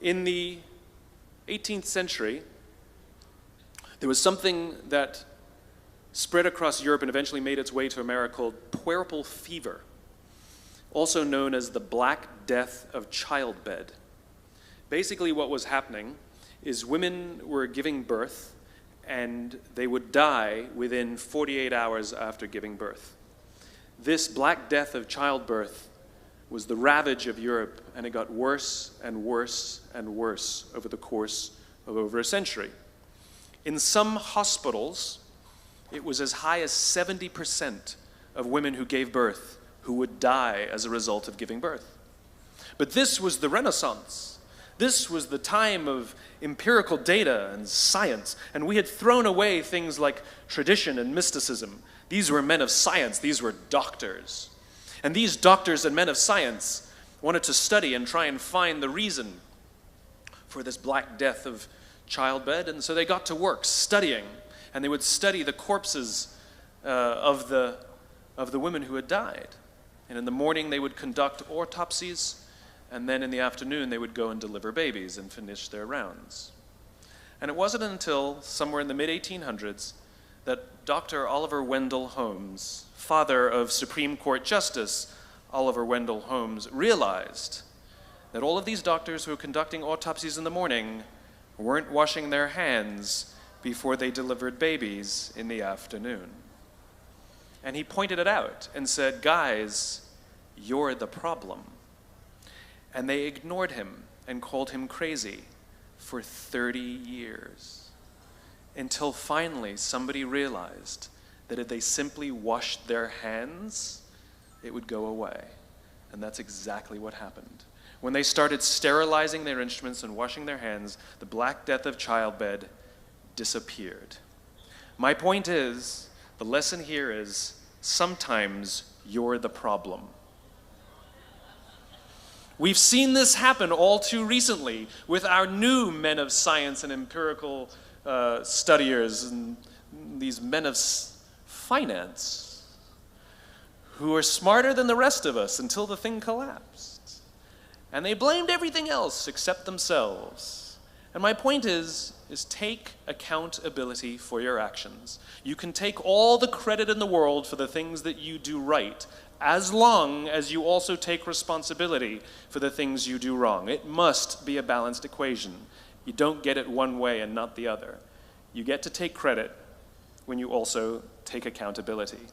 In the 18th century, there was something that spread across Europe and eventually made its way to America called puerperal fever, also known as the Black Death of childbed. Basically what was happening is women were giving birth and they would die within 48 hours after giving birth. This Black Death of childbirth was the ravage of Europe, and it got worse and worse and worse over the course of over a century. In some hospitals, it was as high as 70% of women who gave birth who would die as a result of giving birth. But this was the Renaissance. This was the time of empirical data and science, and we had thrown away things like tradition and mysticism. These were men of science, these were doctors. And these doctors and men of science wanted to study and try and find the reason for this Black Death of childbed, and so they got to work studying, and they would study the corpses of the women who had died. And in the morning they would conduct autopsies, and then in the afternoon they would go and deliver babies and finish their rounds. And it wasn't until somewhere in the mid-1800s that Dr. Oliver Wendell Holmes, father of Supreme Court Justice Oliver Wendell Holmes, realized that all of these doctors who were conducting autopsies in the morning weren't washing their hands before they delivered babies in the afternoon. And he pointed it out and said, "Guys, you're the problem." And they ignored him and called him crazy for 30 years, until finally somebody realized that if they simply washed their hands, it would go away. And that's exactly what happened. When they started sterilizing their instruments and washing their hands, the Black Death of childbed disappeared. My point is, the lesson here is, sometimes you're the problem. We've seen this happen all too recently with our new men of science and empirical studiers and these men of finance who are smarter than the rest of us until the thing collapsed. And they blamed everything else except themselves. And my point is take accountability for your actions. You can take all the credit in the world for the things that you do right, as long as you also take responsibility for the things you do wrong. It must be a balanced equation. You don't get it one way and not the other. You get to take credit when you also take accountability.